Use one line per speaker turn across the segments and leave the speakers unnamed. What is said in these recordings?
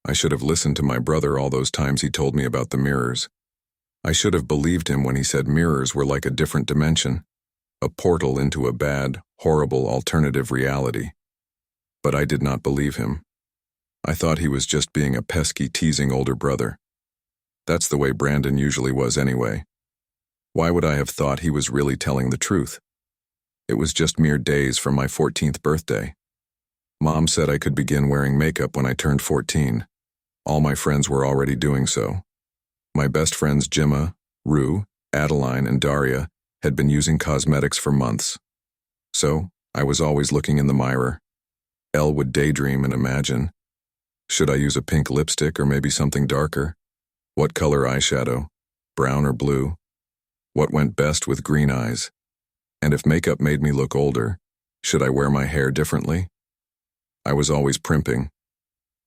I should have listened to my brother all those times he told me about the mirrors. I should have believed him when he said mirrors were like a different dimension, a portal into a bad, horrible alternative reality. But I did not believe him. I thought he was just being a pesky, teasing older brother. That's the way Brandon usually was anyway. Why would I have thought he was really telling the truth? It was just mere days from my 14th birthday. Mom said I could begin wearing makeup when I turned 14. All my friends were already doing so. My best friends Gemma, Rue, Adeline, and Daria had been using cosmetics for months. So, I was always looking in the mirror. Elle would daydream and imagine. Should I use a pink lipstick or maybe something darker? What color eyeshadow? Brown or blue? What went best with green eyes? And if makeup made me look older, should I wear my hair differently? I was always primping.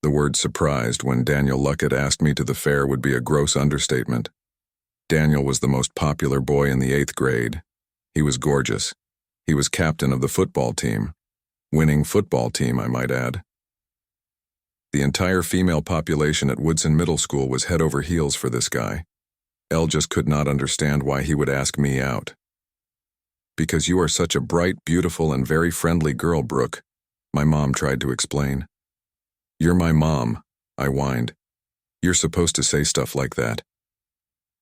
The word surprised when Daniel Luckett asked me to the fair would be a gross understatement. Daniel was the most popular boy in the 8th grade. He was gorgeous. He was captain of the football team. Winning football team, I might add. The entire female population at Woodson Middle School was head over heels for this guy. Elle just could not understand why he would ask me out. Because you are such a bright, beautiful, and very friendly girl, Brooke, my mom tried to explain. You're my mom, I whined. You're supposed to say stuff like that.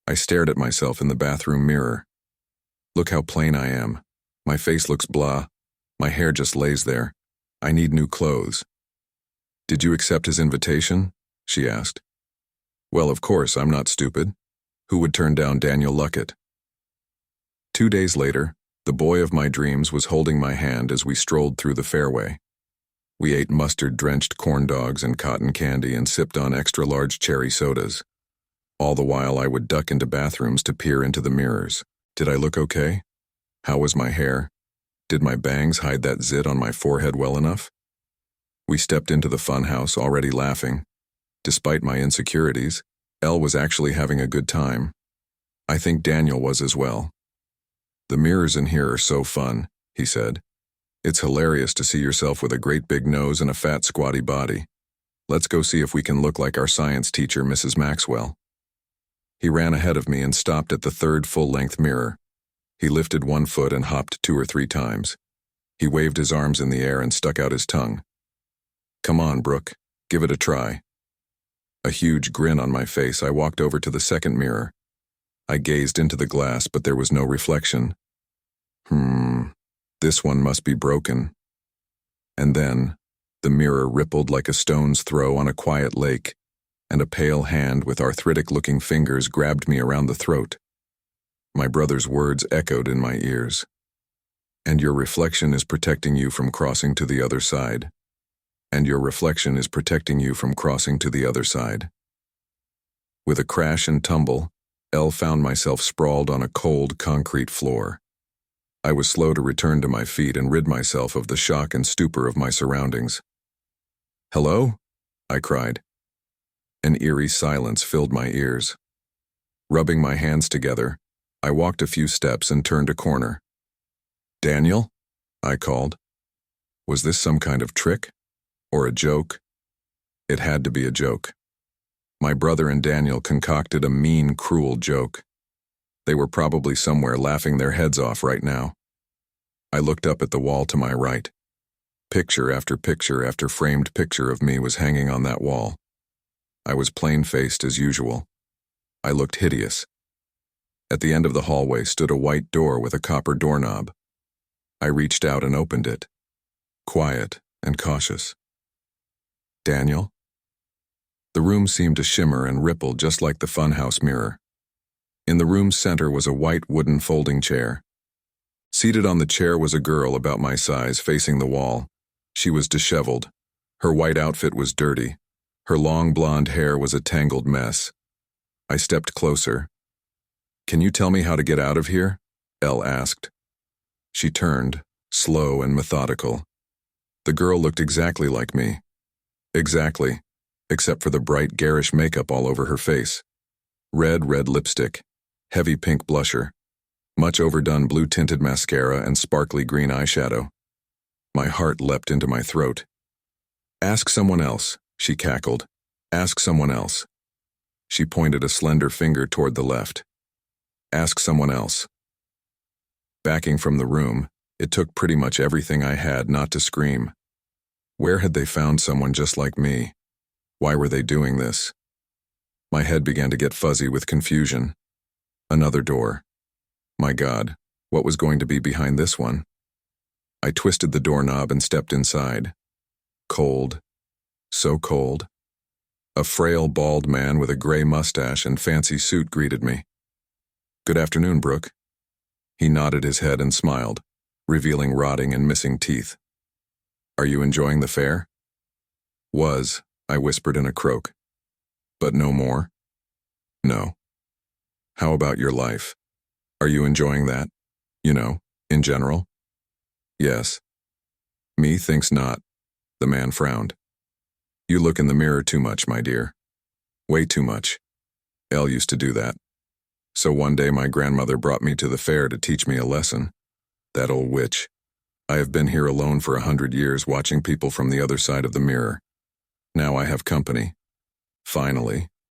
I stared at myself in the bathroom mirror. Look how plain I am. My face looks blah. My hair just lays there. I need new clothes. Did you accept his invitation? She asked. Well, of course, I'm not stupid. Who would turn down Daniel Luckett? 2 days later, the boy of my dreams was holding my hand as we strolled through the fairway. We ate mustard-drenched corn dogs and cotton candy and sipped on extra-large cherry sodas. All the while I would duck into bathrooms to peer into the mirrors. Did I look okay? How was my hair? Did my bangs hide that zit on my forehead well enough? We stepped into the funhouse already laughing. Despite my insecurities, Elle was actually having a good time. I think Daniel was as well. The mirrors in here are so fun, he said. It's hilarious to see yourself with a great big nose and a fat squatty body. Let's go see if we can look like our science teacher, Mrs. Maxwell. He ran ahead of me and stopped at the 3rd full-length mirror. He lifted one foot and hopped 2 or 3 times. He waved his arms in the air and stuck out his tongue. Come on, Brooke, give it a try. A huge grin on my face, I walked over to the 2nd mirror. I gazed into the glass, but there was no reflection. This one must be broken. And then, the mirror rippled like a stone's throw on a quiet lake, and a pale hand with arthritic-looking fingers grabbed me around the throat. My brother's words echoed in my ears. And your reflection is protecting you from crossing to the other side. And your reflection is protecting you from crossing to the other side. With a crash and tumble, Elle found myself sprawled on a cold, concrete floor. I was slow to return to my feet and rid myself of the shock and stupor of my surroundings. Hello? I cried. An eerie silence filled my ears. Rubbing my hands together, I walked a few steps and turned a corner. Daniel? I called. Was this some kind of trick? Or a joke? It had to be a joke. My brother and Daniel concocted a mean, cruel joke. They were probably somewhere laughing their heads off right now. I looked up at the wall to my right. Picture after framed picture of me was hanging on that wall. I was plain-faced as usual. I looked hideous. At the end of the hallway stood a white door with a copper doorknob. I reached out and opened it. Quiet and cautious. Daniel? The room seemed to shimmer and ripple just like the funhouse mirror. In the room's center was a white wooden folding chair. Seated on the chair was a girl about my size facing the wall. She was disheveled. Her white outfit was dirty. Her long blonde hair was a tangled mess. I stepped closer. Can you tell me how to get out of here? Elle asked. She turned, slow and methodical. The girl looked exactly like me. Exactly, except for the bright, garish makeup all over her face. Red lipstick, heavy pink blusher, much overdone blue-tinted mascara and sparkly green eyeshadow. My heart leapt into my throat. Ask someone else, she cackled. Ask someone else. She pointed a slender finger toward the left. Ask someone else. Backing from the room, it took pretty much everything I had not to scream. Where had they found someone just like me? Why were they doing this? My head began to get fuzzy with confusion. Another door. My God, what was going to be behind this one? I twisted the doorknob and stepped inside. Cold. So cold. A frail, bald man with a gray mustache and fancy suit greeted me. Good afternoon, Brooke. He nodded his head and smiled, revealing rotting and missing teeth. Are you enjoying the fair? Was, I whispered in a croak. But no more? No. How about your life? Are you enjoying that? You know, in general? Yes. Me thinks not. The man frowned. You look in the mirror too much, my dear. Way too much. Elle used to do that. So one day my grandmother brought me to the fair to teach me a lesson. That old witch. I have been here alone for 100 years watching people from the other side of the mirror. Now I have company. Finally.